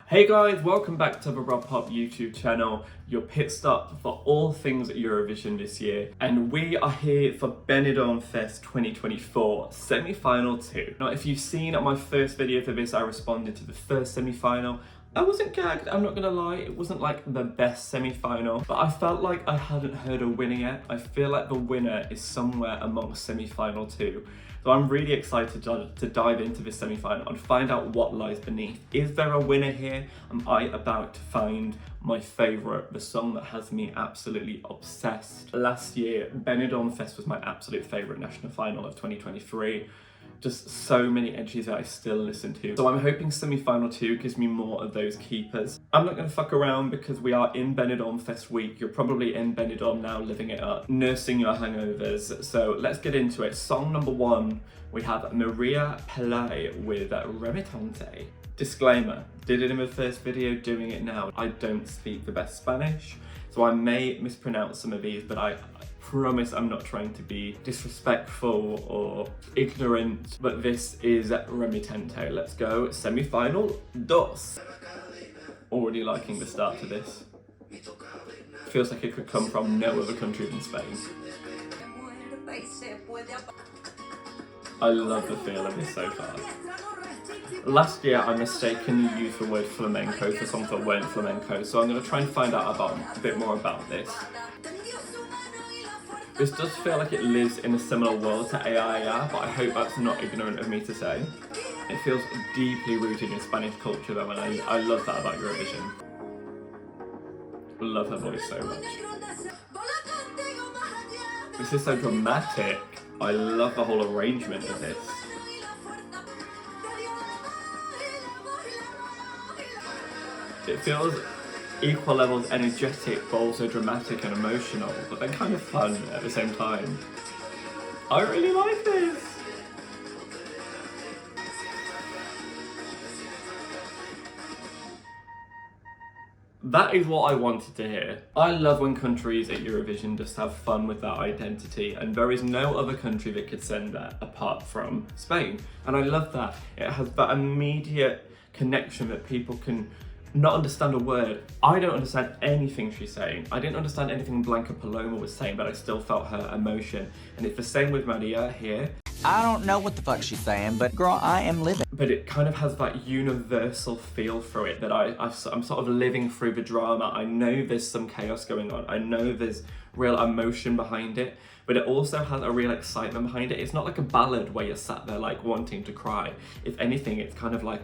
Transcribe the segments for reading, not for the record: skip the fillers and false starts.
Hey guys, welcome back to the Rob Pop YouTube channel, your pit stop for all things Eurovision this year. And we are here for Benidorm Fest 2024, semi-final 2. Now, if you've seen my first video for this, I responded to the first semi-final. I wasn't gagged, I'm not gonna lie, it wasn't like the best semi-final, but I felt like I hadn't heard a winner yet. I feel like the winner is somewhere amongst semi-final 2. So I'm really excited to dive into this semi-final and find out what lies beneath. Is there a winner here? Am I about to find my favourite, the song that has me absolutely obsessed? Last year, Benidorm Fest was my absolute favourite national final of 2023. Just so many entries that I still listen to. So I'm hoping semi-final 2 gives me more of those keepers. I'm not gonna fuck around because we are in Benidorm Fest week. You're probably in Benidorm now, living it up, nursing your hangovers. So let's get into it. Song number 1, we have María Peláe with Remitente. Disclaimer, did it in the first video, doing it now. I don't speak the best Spanish, so I may mispronounce some of these, but I promise I'm not trying to be disrespectful or ignorant, but this is Remitente. Let's go, semi-final 2. Already liking the start to this. Feels like it could come from no other country than Spain. I love the feel of this so far. Last year I mistakenly used the word flamenco for songs that weren't flamenco, so I'm going to try and find out a bit more about this. This does feel like it lives in a similar world to AIA, but I hope that's not ignorant of me to say. It feels deeply rooted in Spanish culture though, and I love that about Eurovision. Love her voice so much. This is so dramatic. I love the whole arrangement of this. It feels equal levels energetic, but also dramatic and emotional, but then kind of fun at the same time. I really like this! That is what I wanted to hear. I love when countries at Eurovision just have fun with that identity, and there is no other country that could send that apart from Spain. And I love that. It has that immediate connection that people can not understand a word. I don't understand anything she's saying. I didn't understand anything Blanca Paloma was saying, but I still felt her emotion. And it's the same with María here. I don't know what the fuck she's saying, but girl, I am living. But it kind of has that universal feel through it that I'm sort of living through the drama. I know there's some chaos going on. I know there's real emotion behind it, but it also has a real excitement behind it. It's not like a ballad where you're sat there like wanting to cry. If anything, it's kind of like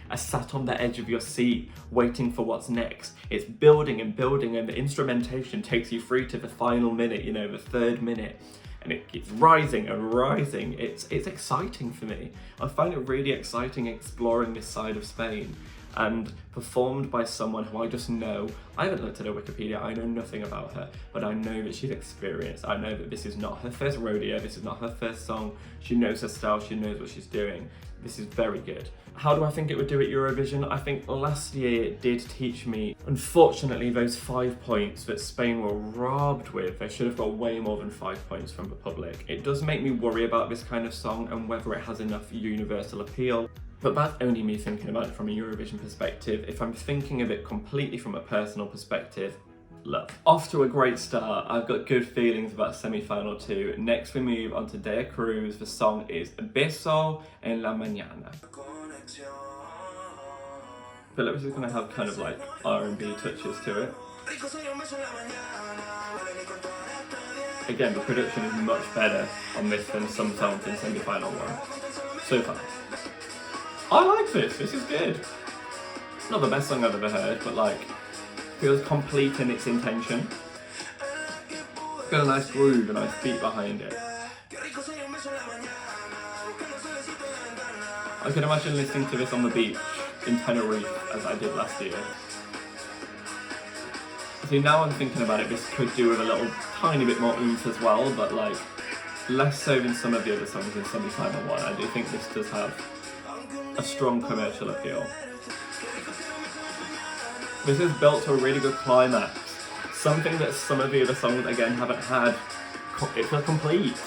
a sat on the edge of your seat waiting for what's next. It's building and building, and the instrumentation takes you through to the final minute, you know, the 3rd minute. And it keeps rising and rising. It's exciting for me. I find it really exciting exploring this side of Spain, and performed by someone who I just know. I haven't looked at her Wikipedia, I know nothing about her, but I know that she's experienced. I know that this is not her first rodeo, this is not her first song. She knows her style, she knows what she's doing. This is very good. How do I think it would do at Eurovision? I think last year it did teach me, unfortunately, those 5 points that Spain were robbed with. They should have got way more than 5 points from the public. It does make me worry about this kind of song and whether it has enough universal appeal. But that's only me thinking about it from a Eurovision perspective. If I'm thinking of it completely from a personal perspective, love. Off to a great start. I've got good feelings about semi-final 2. Next we move on to Dellacruz. The song is Beso mañana. But this is going to have kind of like R&B touches to it. Again, the production is much better on this than some songs in semi-final 1. So far. I like this is good. It's not the best song I've ever heard, but like, feels complete in its intention. It's got a nice groove, a nice beat behind it. I can imagine listening to this on the beach in Tenerife as I did last year. See, now I'm thinking about it, this could do with a little tiny bit more oomph as well, but like, less so than some of the other songs in semi-final 1. I do think this does have a strong commercial appeal. This is built to a really good climax. Something that some of the other songs, again, haven't had. It feels complete.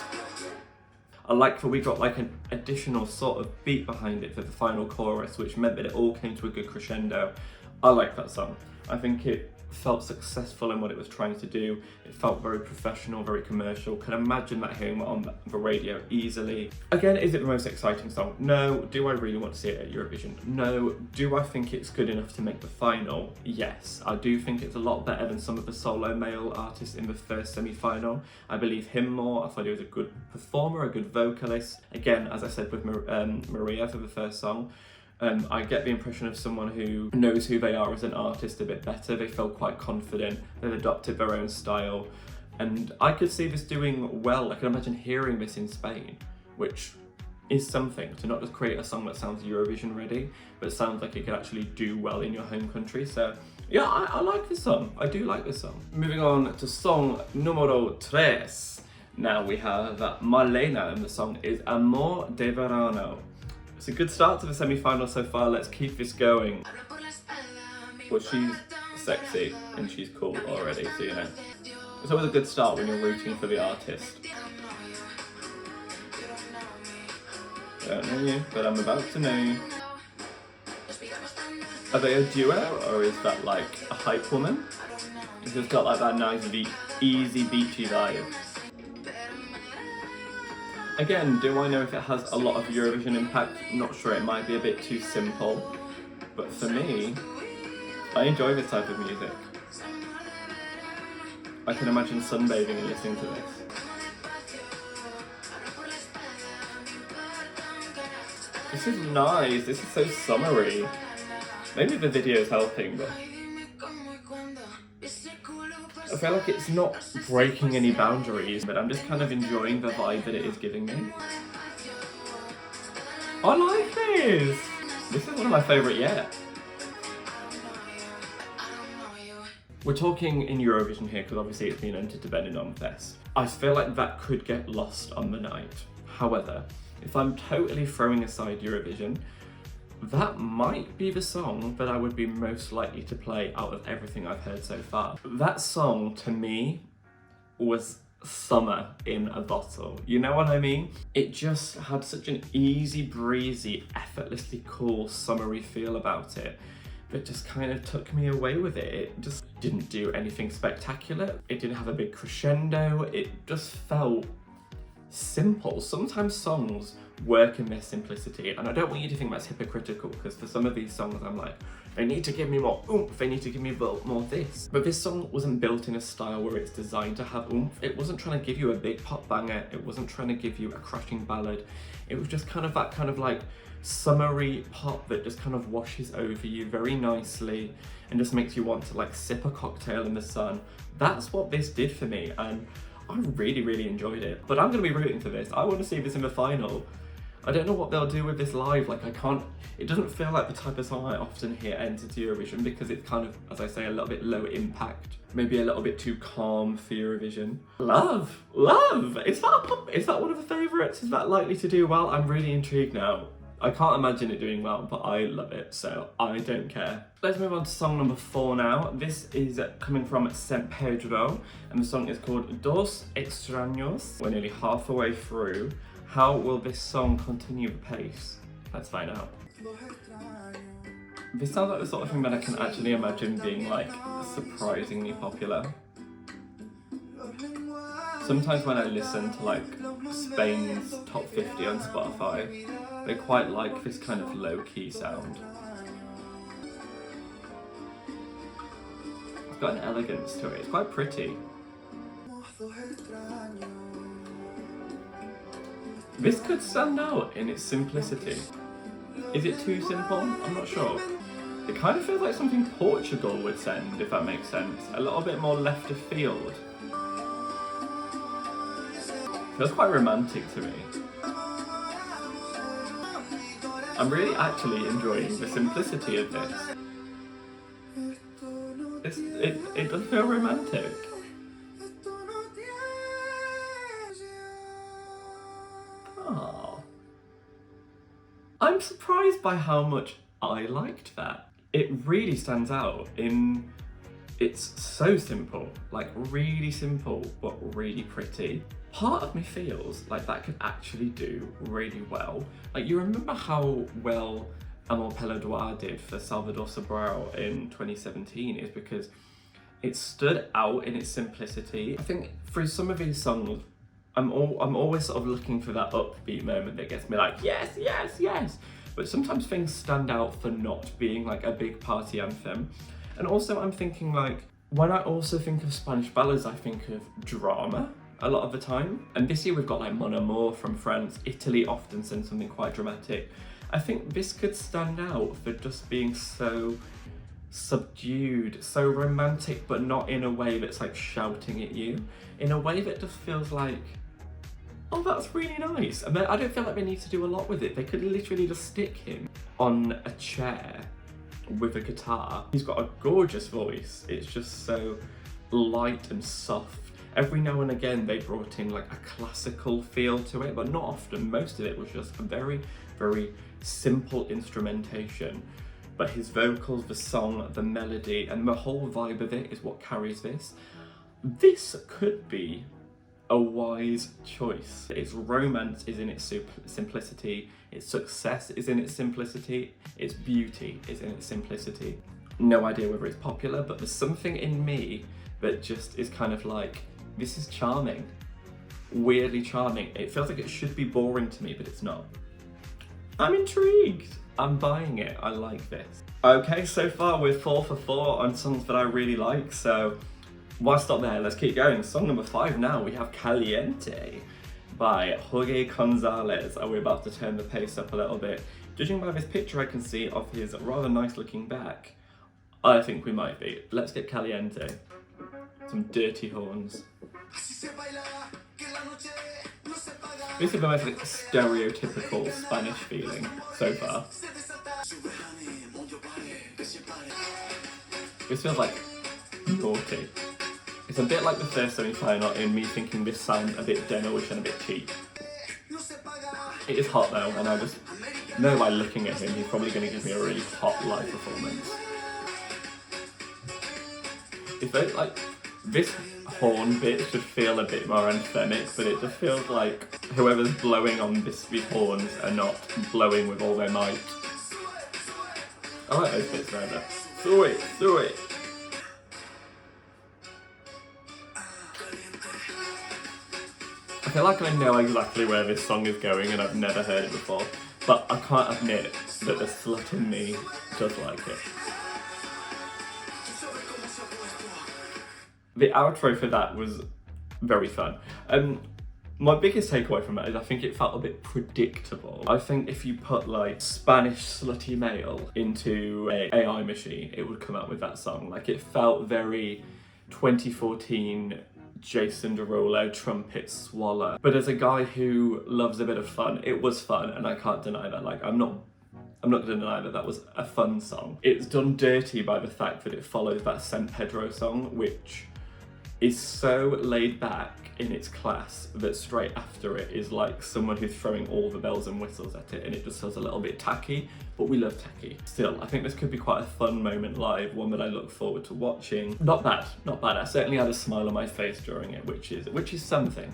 I like that we got like an additional sort of beat behind it for the final chorus, which meant that it all came to a good crescendo. I like that song. I think it felt successful in what it was trying to do. It felt very professional, very commercial. Can imagine that hearing it on the radio easily. Again, is it the most exciting song? No. Do I really want to see it at Eurovision? No. Do I think it's good enough to make the final? Yes. I do think it's a lot better than some of the solo male artists in the first semi-final. I believe him more. I thought he was a good performer, a good vocalist. Again, as I said with María for the first song, I get the impression of someone who knows who they are as an artist a bit better. They feel quite confident, they've adopted their own style, and I could see this doing well. I can imagine hearing this in Spain, which is something, to not just create a song that sounds Eurovision ready, but sounds like it could actually do well in your home country. So yeah, I like this song. I do like this song. Moving on to song numero 3. Now we have Marlena, and the song is Amor, verano. It's a good start to the semi-final so far. Let's keep this going. Well, she's sexy and she's cool already, so you know. It's always a good start when you're rooting for the artist. Don't know you, but I'm about to know you. Are they a duo, or is that like a hype woman? It's just got like that nice, easy, beachy vibe. Again, do I know if it has a lot of Eurovision impact? Not sure, it might be a bit too simple. But for me, I enjoy this type of music. I can imagine sunbathing and listening to this. This is nice, this is so summery. Maybe the video is helping, but I feel like it's not breaking any boundaries, but I'm just kind of enjoying the vibe that it is giving me. I like this! This is one of my favourite yet. We're talking in Eurovision here because obviously it's been entered to Benidorm Fest. I feel like that could get lost on the night. However, if I'm totally throwing aside Eurovision, that might be the song that I would be most likely to play out of everything I've heard so far. That song, to me, was summer in a bottle. You know what I mean? It just had such an easy breezy, effortlessly cool, summery feel about it that just kind of took me away with it. It just didn't do anything spectacular. It didn't have a big crescendo. It just felt simple. Sometimes songs work in their simplicity, and I don't want you to think that's hypocritical, because for some of these songs I'm like, they need to give me more oomph, they need to give me more this. But this song wasn't built in a style where it's designed to have oomph. It wasn't trying to give you a big pop banger, it wasn't trying to give you a crashing ballad. It was just kind of that kind of like summery pop that just kind of washes over you very nicely and just makes you want to like sip a cocktail in the sun. That's what this did for me, and I really, really enjoyed it. But I'm going to be rooting for this. I want to see this in the final. I don't know what they'll do with this live. Like, it doesn't feel like the type of song I often hear enter to Eurovision, because it's kind of, as I say, a little bit low impact. Maybe a little bit too calm for Eurovision. Love! Is that one of the favourites? Is that likely to do well? I'm really intrigued now. I can't imagine it doing well, but I love it, so I don't care. Let's move on to song number 4 now. This is coming from Pedro, and the song is called Dos Extraños. We're nearly half the way through. How will this song continue the pace? Let's find out. This sounds like the sort of thing that I can actually imagine being like surprisingly popular. Sometimes when I listen to like Spain's top 50 on Spotify, they quite like this kind of low-key sound. It's got an elegance to it, it's quite pretty. This could stand out in its simplicity. Is it too simple? I'm not sure. It kind of feels like something Portugal would send, if that makes sense. A little bit more left of field. Feels quite romantic to me. I'm really actually enjoying the simplicity of this. It does feel romantic. Oh. I'm surprised by how much I liked that. It really stands out in, it's so simple, like really simple, but really pretty. Part of me feels like that could actually do really well. Like, you remember how well Amor did for Salvador Sobral in 2017 is because it stood out in its simplicity. I think through some of his songs, I'm always sort of looking for that upbeat moment that gets me like, yes, yes, yes. But sometimes things stand out for not being like a big party anthem. And also I'm thinking like, when I also think of Spanish ballads, I think of drama a lot of the time. And this year we've got like Mon Amour from France. Italy often sends something quite dramatic. I think this could stand out for just being so subdued, so romantic, but not in a way that's like shouting at you. In a way that just feels like, oh, that's really nice. I mean, I don't feel like they need to do a lot with it. They could literally just stick him on a chair with a guitar. He's got a gorgeous voice. It's just so light and soft. Every now and again they brought in like a classical feel to it, but not often. Most of it was just a very, very simple instrumentation. But his vocals, the song, the melody, and the whole vibe of it is what carries this. This could be a wise choice. Its romance is in its simplicity, its success is in its simplicity, its beauty is in its simplicity. No idea whether it's popular, but there's something in me that just is kind of like, this is charming, weirdly charming. It feels like it should be boring to me, but it's not. I'm intrigued. I'm buying it. I like this. Okay, so far we're 4 for 4 on songs that I really like, so why stop there? Let's keep going. Song number 5 now, we have Caliente by Jorge Gonzaléz, and we're about to turn the pace up a little bit. Judging by this picture I can see of his rather nice looking back, I think we might be. Let's get Caliente. Some dirty horns. This is the most like, stereotypical Spanish feeling so far. This feels like naughty. It's a bit like the first semi-final in me thinking this sounds a bit demo-ish and a bit cheap. It is hot though, and I just know by looking at him he's probably going to give me a really hot live performance. If it, like, this horn bit should feel a bit more anthemic, but it just feels like whoever's blowing on these horns are not blowing with all their might. I like those bits rather. Sweet, sweet. I feel like I know exactly where this song is going and I've never heard it before, but I can't admit that the slut in me does like it. The outro for that was very fun. My biggest takeaway from it is I think it felt a bit predictable. I think if you put like Spanish slutty male into an AI machine, it would come out with that song. Like it felt very 2014 Jason Derulo trumpet swallow. But as a guy who loves a bit of fun, it was fun, and I can't deny that. Like I'm not gonna deny that that was a fun song. It's done dirty by the fact that it follows that San Pedro song, which is so laid back in its class that straight after it is like someone who's throwing all the bells and whistles at it, and it just feels a little bis tacky, but we love tacky. Still, I think this could be quite a fun moment live, one that I look forward to watching. Not bad, not bad. I certainly had a smile on my face during it, which is something.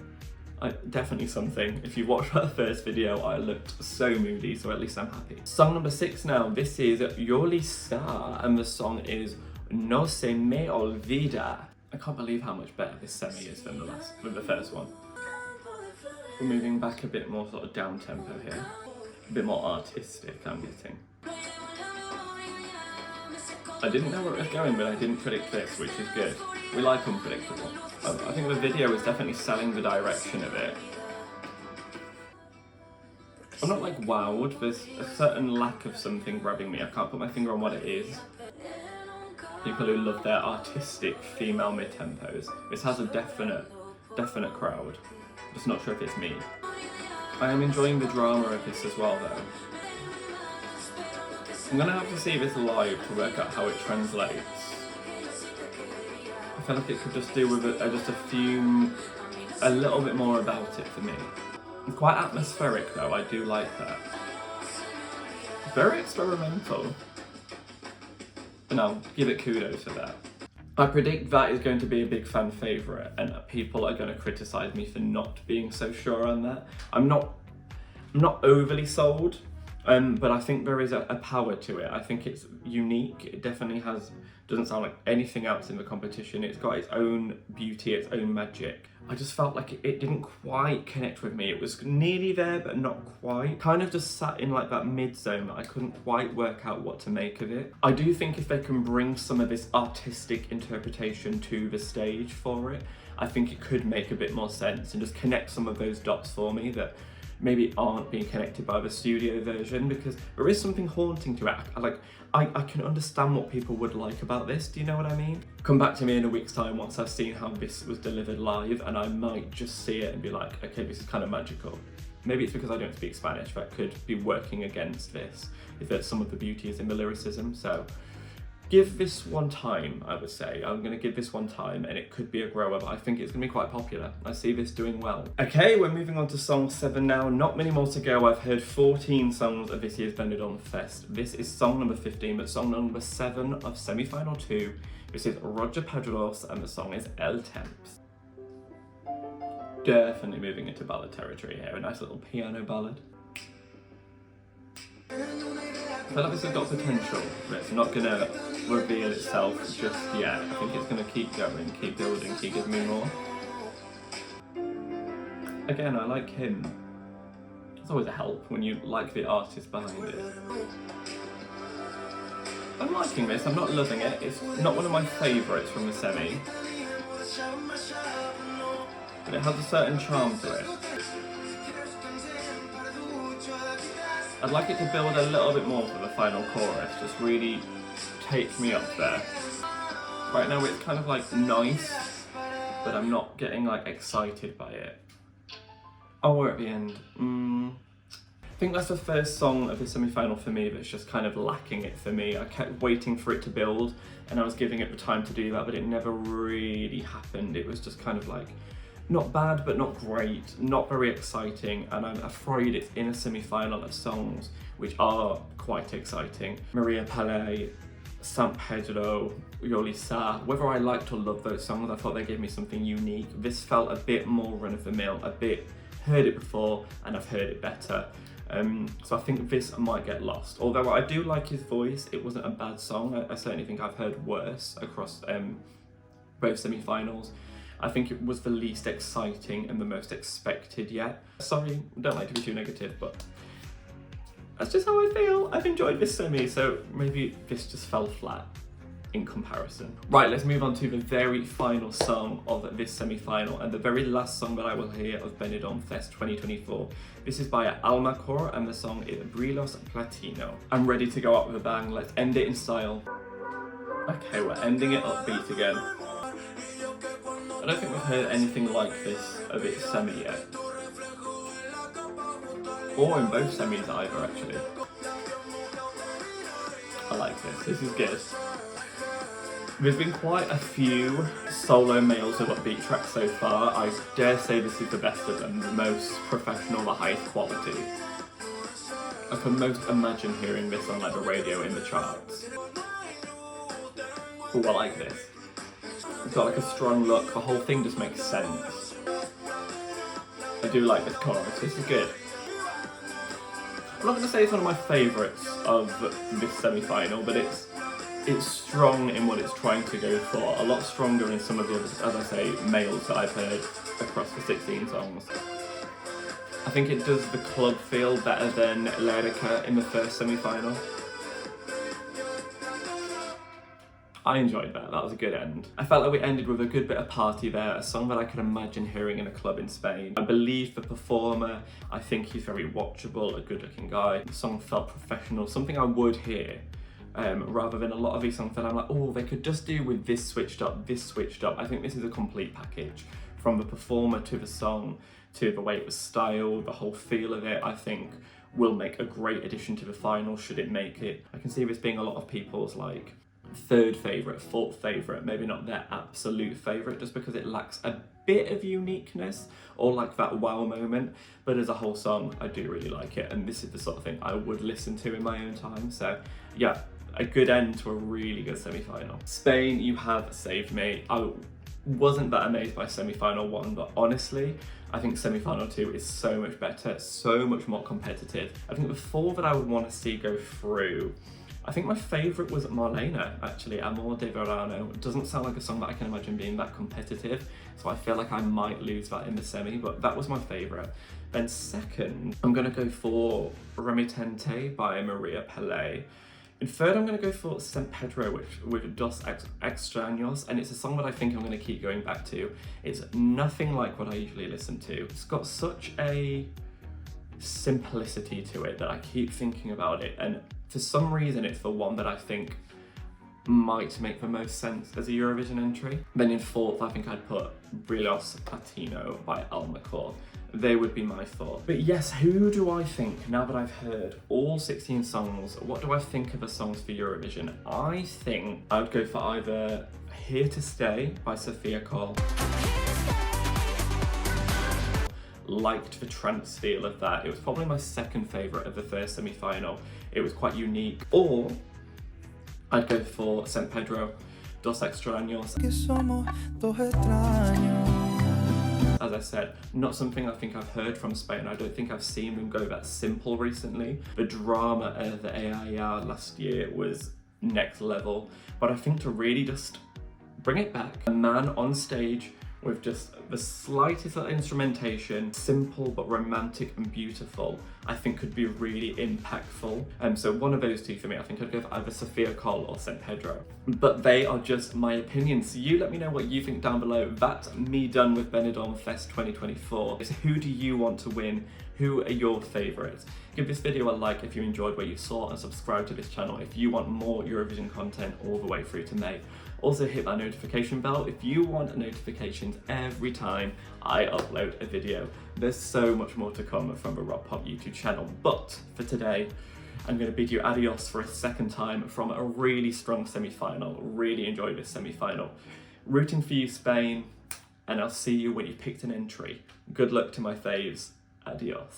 Definitely something. If you watched that first video, I looked so moody, so at least I'm happy. Song number 6 now. This is Yoly Saa, and the song is No Se Me Olvida. I can't believe how much better this semi is than the first one. We're moving back a bit more sort of down tempo here. A bit more artistic, I'm getting. I didn't know where it was going, but I didn't predict this, which is good. We like unpredictable. I think the video is definitely selling the direction of it. I'm not like wowed, there's a certain lack of something grabbing me. I can't put my finger on what it is. People who love their artistic female mid-tempos. This has a definite crowd. Just not sure if it's me. I am enjoying the drama of this as well though. I'm gonna have to see this live to work out how it translates. I feel like it could just do with a little bit more about it for me. It's quite atmospheric though, I do like that. Very experimental. And I'll give it kudos for that. I predict that is going to be a big fan favourite, and people are going to criticise me for not being so sure on that. I'm not overly sold. But I think there is a power to it. I think it's unique. It definitely doesn't sound like anything else in the competition. It's got its own beauty, its own magic. I just felt like it didn't quite connect with me. It was nearly there, but not quite. Kind of just sat in like that mid zone that I couldn't quite work out what to make of it. I do think if they can bring some of this artistic interpretation to the stage for it, I think it could make a bit more sense and just connect some of those dots for me that maybe aren't being connected by the studio version, because there is something haunting to it. I can understand what people would like about this, do you know what I mean? Come back to me in a week's time once I've seen how this was delivered live, and I might just see it and be like, okay, this is kind of magical. Maybe it's because I don't speak Spanish that could be working against this, if there's some of the beauty is in the lyricism. So give this one time, I would say. I'm going to give this one time, and it could be a grower, but I think it's going to be quite popular. I see this doing well. Okay, we're moving on to song 7 now. Not many more to go. I've heard 14 songs of this year's Benidorm Fest. This is song number 15, but song number 7 of semi-final 2. This is Roger Padrós, and the song is El Temps. Definitely moving into ballad territory here. A nice little piano ballad. I feel like this has got potential, but it's not going to reveal itself just yet. I think it's going to keep going, keep building, keep giving me more. Again, I like him. It's always a help when you like the artist behind it. I'm liking this, I'm not loving it. It's not one of my favourites from the semi, but it has a certain charm to it. I'd like it to build a little bit more for the final chorus, just really take me up there. Right now it's kind of like nice, but I'm not getting like excited by it. Oh, we're at the end. I think that's the first song of the semi-final for me that's just kind of lacking it for me. I kept waiting for it to build, and I was giving it the time to do that, but it never really happened. It was just kind of like, not bad, but not great, not very exciting, and I'm afraid it's in a semi-final of songs which are quite exciting. María, Peláe, San Pedro, Yoly Saa. Whether I liked or loved those songs, I thought they gave me something unique. This felt a bit more run-of-the-mill, a bit heard it before and I've heard it better. So I think this might get lost. Although I do like his voice, it wasn't a bad song. I certainly think I've heard worse across both semi-finals. I think it was the least exciting and the most expected yet. Sorry, don't like to be too negative, but that's just how I feel. I've enjoyed this semi, so maybe this just fell flat in comparison. Right, let's move on to the very final song of this semi-final and the very last song that I will hear of Benidorm Fest 2024. This is by Almácor and the song is Brillos Platino. I'm ready to go out with a bang. Let's end it in style. Okay, we're ending it upbeat again. I don't think we've heard anything like this of its semi yet. Or in both semis either, actually. I like this. This is good. There's been quite a few solo males of upbeat tracks so far. I dare say this is the best of them, the most professional, the highest quality. I can most imagine hearing this on like the radio in the charts. Oh, I like this. It's got like a strong look, the whole thing just makes sense. I do like this chorus, this is good. I'm not going to say it's one of my favourites of this semi-final, but it's strong in what it's trying to go for. A lot stronger in some of the other, as I say, males that I've heard across the 16 songs. I think it does the club feel better than Lyrica in the first semi-final. I enjoyed that, that was a good end. I felt like we ended with a good bit of party there, a song that I could imagine hearing in a club in Spain. I believe the performer, I think he's very watchable, a good looking guy. The song felt professional, something I would hear, rather than a lot of these songs that I'm like, oh, they could just do with this switched up, this switched up. I think this is a complete package. From the performer to the song, to the way it was styled, the whole feel of it, I think will make a great addition to the final, should it make it. I can see this being a lot of people's like, third favourite, fourth favourite, maybe not their absolute favourite, just because it lacks a bit of uniqueness or like that wow moment, but as a whole song I do really like it, and this is the sort of thing I would listen to in my own time. So yeah, a good end to a really good semi-final. Spain, you have saved me. wasn't that amazed by semi-final 1, but honestly, I think semi-final 2 is so much better, so much more competitive. I think the 4 that I would want to see go through, I think my favourite was Marlena, actually, Amor, verano. It doesn't sound like a song that I can imagine being that competitive, so I feel like I might lose that in the semi, but that was my favourite. Then second, I'm going to go for Remitente by María, Peláe. In third, I'm going to go for Pedro with Dos Extraños, and it's a song that I think I'm going to keep going back to. It's nothing like what I usually listen to. It's got such a simplicity to it that I keep thinking about it, and for some reason it's the one that I think might make the most sense as a Eurovision entry. Then in fourth, I think I'd put Brillos, Platino by Almácor. They would be my thought. But yes, who do I think, now that I've heard all 16 songs, what do I think of the songs for Eurovision? I think I'd go for either Here to Stay by Sophia Cole. Liked the trance feel of that. It was probably my second favourite of the first semi-final. It was quite unique. Or I'd go for Pedro, Dos Extraños. As I said, not something I think I've heard from Spain. I don't think I've seen them go that simple recently. The drama of the AIR last year was next level, but I think to really just bring it back, a man on stage with just the slightest instrumentation, simple but romantic and beautiful, I think could be really impactful. So one of those two for me, I think I'd go for either Sophia Cole or Pedro. But they are just my opinions. So you let me know what you think down below. That's me done with Benidorm Fest 2024. So who do you want to win? Who are your favourites? Give this video a like if you enjoyed what you saw, and subscribe to this channel if you want more Eurovision content all the way through to May. Also hit that notification bell if you want notifications every time I upload a video. There's so much more to come from the Rock Pop YouTube channel, but for today, I'm going to bid you adios for a second time from a really strong semi-final. Really enjoyed this semi-final. Rooting for you, Spain, and I'll see you when you picked an entry. Good luck to my faves. Adios.